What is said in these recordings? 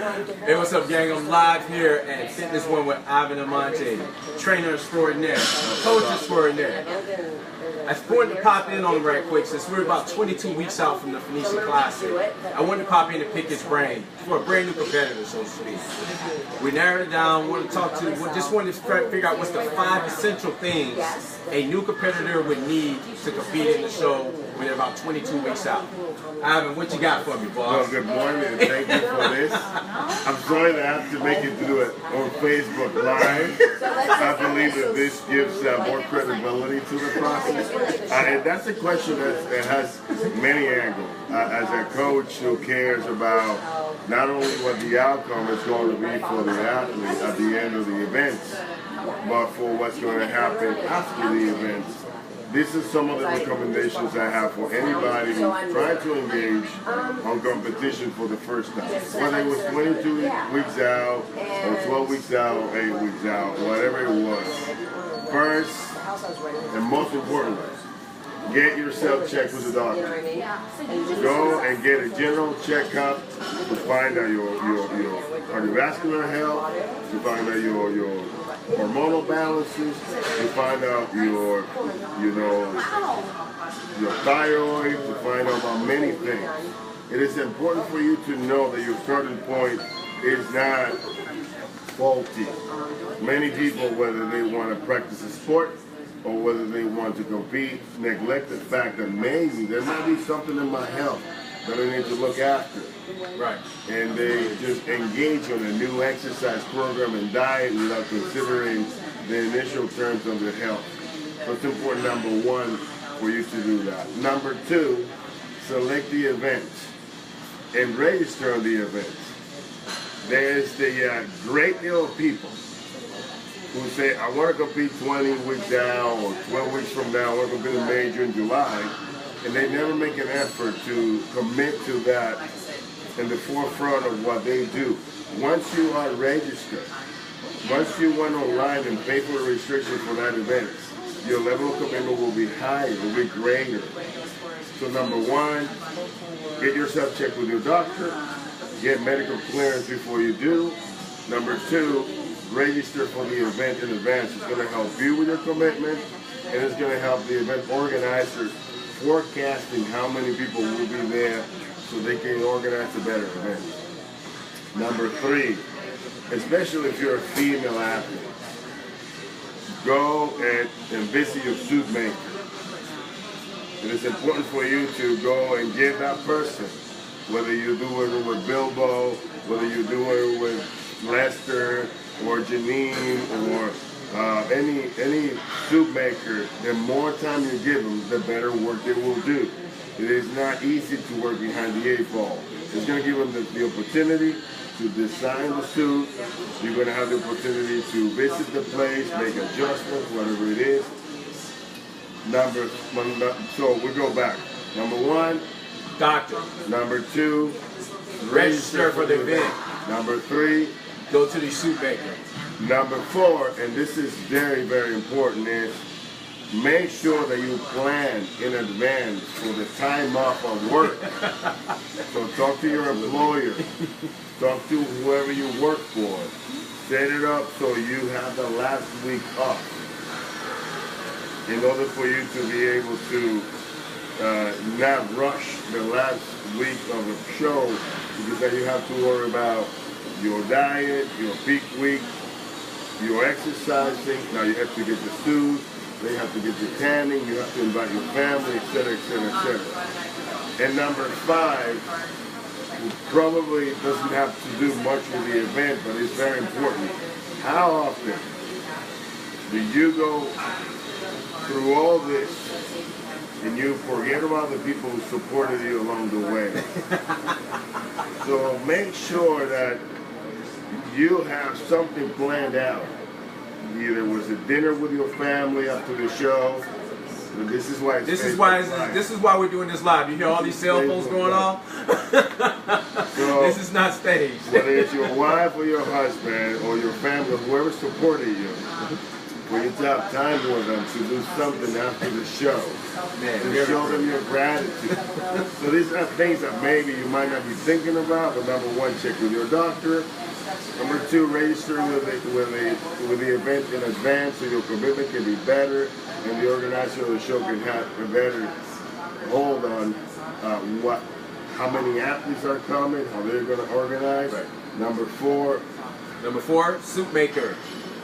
Hey, what's up, gang? I'm live here at Fitness One with Ivan Almonte, trainer extraordinaire, coach extraordinaire. I just wanted to pop in on him right quick since we're about 22 weeks out from the Phoenician Classic. I wanted to pop in and pick his brain for a brand new competitor, so to speak. We narrowed it down, just wanted to figure out what's the 5 essential things a new competitor would need to compete in the show when they're about 22 weeks out. Ivan, what you got for me, boss? Well, good morning and thank you for this. I'm sorry that I have to make it do it on Facebook Live. I believe that this gives more credibility to the process. And that's a question that has many angles. As a coach who cares about not only what the outcome is going to be for the athlete at the end of the events, but for what's going to happen after the events. This is some of the recommendations I have for anybody who's trying to engage on competition for the first time. Whether it was 22 weeks out, or 12 weeks out, or 8 weeks out, whatever it was. First, and most importantly, get yourself checked with a doctor. Go and get a general checkup to find out your cardiovascular health, to find out your hormonal balances, to find out your thyroid, to find out about many things. It is important for you to know that your starting point is not faulty. Many people, whether they want to practice a sport or whether they want to compete, neglect the fact that maybe there might be something in my health that I need to look after. Right. And they just engage on a new exercise program and diet without considering the initial terms of their health. So it's important, number one, for you to do that. Number two, select the events and register on the events. There's the great deal of people who say, I want to compete 20 weeks out or 12 weeks from now, I want to compete a major in July, and they never make an effort to commit to that in the forefront of what they do. Once you are registered, once you went online and pay for a restriction for that event, your level of commitment will be higher, will be greater. So number one, get yourself checked with your doctor, get medical clearance before you do. Number two, register for the event in advance. It's going to help you with your commitment, and it's going to help the event organizers forecasting how many people will be there so they can organize a better event. Number three, especially if you're a female athlete, go and visit your suit maker. It is important for you to go and give that person, whether you do it with Bilbo, whether you do it with Lester or Janine or any suit maker, the more time you give them, the better work they will do. It is not easy to work behind the 8 ball. It's going to give them the opportunity to design the suit. You're going to have the opportunity to visit the place, make adjustments, whatever it is. So we go back. Number one, doctor. Number two, Register for the event. Number three, go to the suit maker. Number four, and this is very, very important, is make sure that you plan in advance for the time off of work. So talk to your employer, talk to whoever you work for. Set it up so you have the last week off in order for you to be able to not rush the last week of a show, because then you have to worry about your diet, your peak week, your exercising. Now you have to get the suit, they have to get the tanning, you have to invite your family, etc., etc., etc. And number five, probably doesn't have to do much with the event, but it's very important. How often do you go through all this and you forget about the people who supported you along the way? So make sure that you have something planned out. Either it was a dinner with your family after the show. This is why we're doing this live. You hear all these cell phones going off? So, this is not staged. Whether it's your wife or your husband or your family, whoever supported you, for you to have time with them to do something after the show. Man, to show them your gratitude. So these are things that maybe you might not be thinking about, but number one, check with your doctor. Number two, register with the event in advance so your commitment can be better and the organizer of the show can have a better hold on how many athletes are coming, how they're going to organize. Right. Number four, soup maker.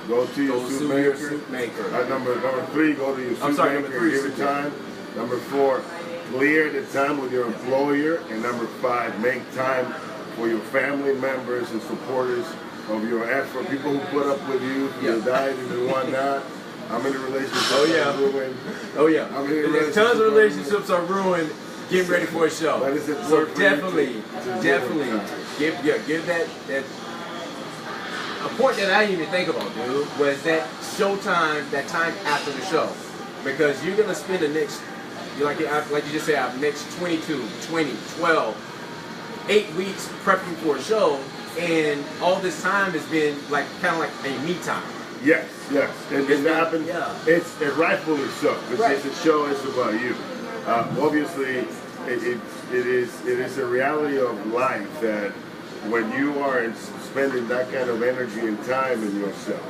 Go to your soup maker. Number three, go to your soup maker and give it time. Number four, clear the time with your employer. And number five, make time for your family members and supporters of your effort. People who put up with you through your diet and whatnot. How many relationships are ruined? Oh yeah. How many tons of relationships are ruined getting ready for a show. But it's so definitely give that a point that I didn't even think about, dude, was that show time, that time after the show. Because you're gonna spend the next, like you just said, next 22, 20, 12, 8 weeks prepping for a show, and all this time has been like kind of like a me time. Yes, and it happens. Yeah. It's rightfully so because the show is about you. Obviously, it is a reality of life that when you are spending that kind of energy and time in yourself,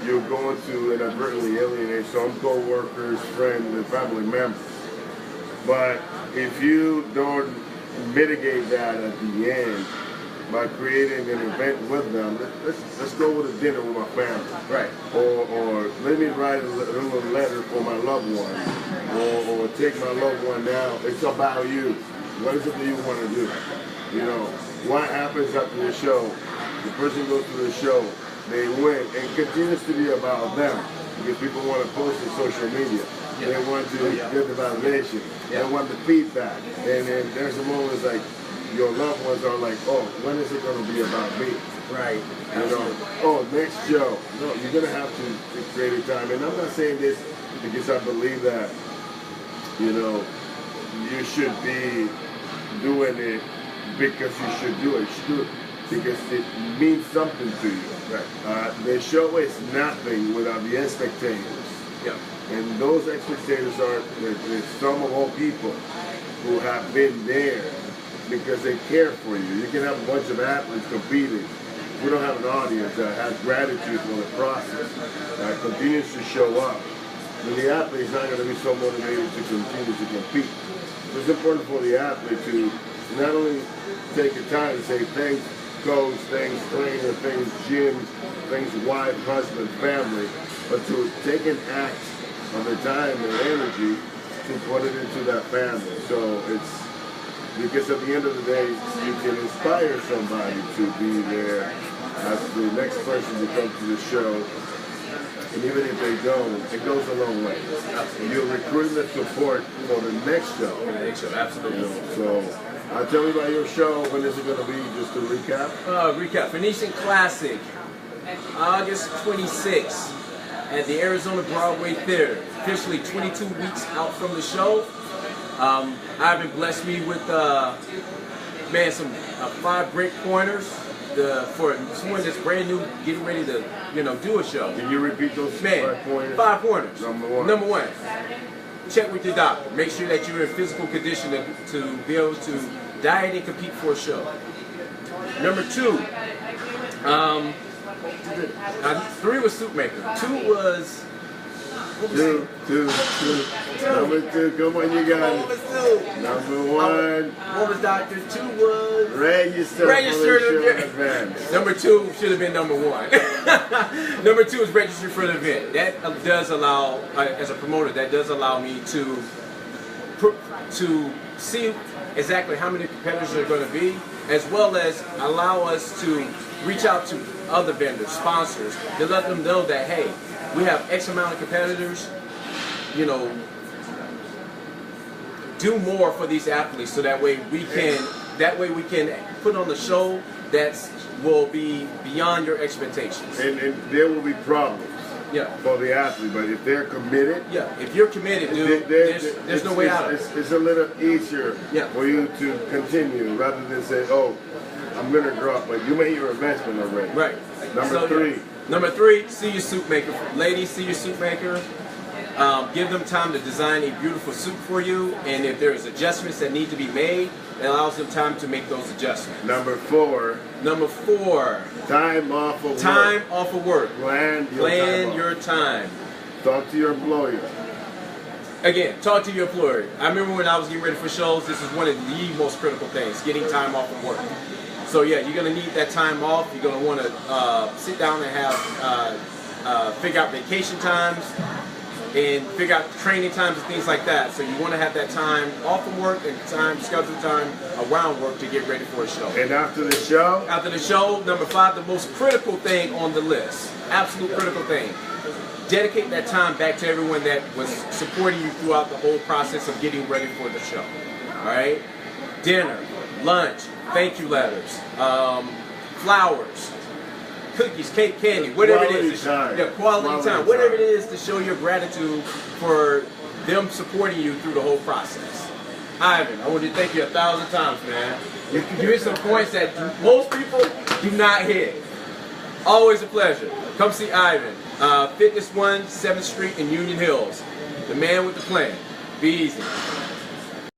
you're going to inadvertently alienate some co-workers, friends, and family members. But if you don't mitigate that at the end by creating an event with them, let's go with a dinner with my family. Right. Or let me write a little letter for my loved one. Or take my loved one now. It's about you. What is it that you want to do? You know, what happens after the show? The person goes through the show, they win. It continues to be about them because people want to post on social media. Yeah. They want to get the validation. Yeah. They want the feedback. And then there's a moment like, your loved ones are like, oh, when is it going to be about me? Right. You know, oh, next show. No, you're going to have to create a time. And I'm not saying this because I believe that, you know, you should be doing it because you should do it. You should do it because it means something to you. Right. The show is nothing without the spectators. Yeah. And those spectators are the sum of all people who have been there because they care for you. You can have a bunch of athletes competing. We don't have an audience that has gratitude for the process, that continues to show up. Then the athlete is not going to be so motivated to continue to compete. So it's important for the athlete to not only take the time to say thanks coach, thanks trainer, thanks gym, thanks wife, husband, family, but to take an act of the time and energy to put it into that family. So it's because at the end of the day, you can inspire somebody to be there as the next person to come to the show. And even if they don't, it goes a long way. You're recruiting the support for the next show. For the next show, absolutely. You know, so tell me about your show. When is it going to be? Just to recap. Phoenician Classic, August 26th at the Arizona Broadway Theater. Officially 22 weeks out from the show. Ivan blessed me with some 5 great pointers for someone that's brand new, getting ready to do a show. Can you repeat those 5 pointers? 5 pointers. Number one. Check with your doctor. Make sure that you're in physical condition to be able to diet and compete for a show. Number 2, 3 was soup maker. 2 was Two. Number 2, come on, you got it. What was 2? Number 1. What was Doctor? 2 was registered for the event. Number 2 should have been number 1. Number 2 is registered for the event. That does allow, as a promoter, that does allow me to see exactly how many competitors are going to be, as well as allow us to reach out to other vendors, sponsors, to let them know that, hey, we have X amount of competitors, do more for these athletes so that way we can put on the show that will be beyond your expectations. And there will be problems for the athlete, but if they're committed, if you're committed, dude, there's no way out of it. It's a little easier for you to continue rather than say, oh, I'm going to drop, but you made your investment already. Right. Number 3, Number 3, see your suit maker. Ladies, see your suit maker. Give them time to design a beautiful suit for you, and if there's adjustments that need to be made, it allows them time to make those adjustments. Number 4. Time off of work. Plan your time. Talk to your employer. Again, talk to your employer. I remember when I was getting ready for shows, this is one of the most critical things, getting time off of work. So yeah, you're going to need that time off. You're going to want to sit down and have figure out vacation times and figure out training times and things like that. So you want to have that time off of work and schedule time around work to get ready for a show. And after the show? After the show, number 5, the most critical thing on the list, absolute critical thing. Dedicate that time back to everyone that was supporting you throughout the whole process of getting ready for the show. All right? Dinner, lunch, thank you letters, flowers, cookies, cake, candy, whatever it is. Quality time. Whatever it is to show your gratitude for them supporting you through the whole process. Ivan, I want to thank you 1,000 times, man. You hit some points that most people do not hit. Always a pleasure. Come see Ivan. Fitness 1, 7th Street in Union Hills. The man with the plan. Be easy.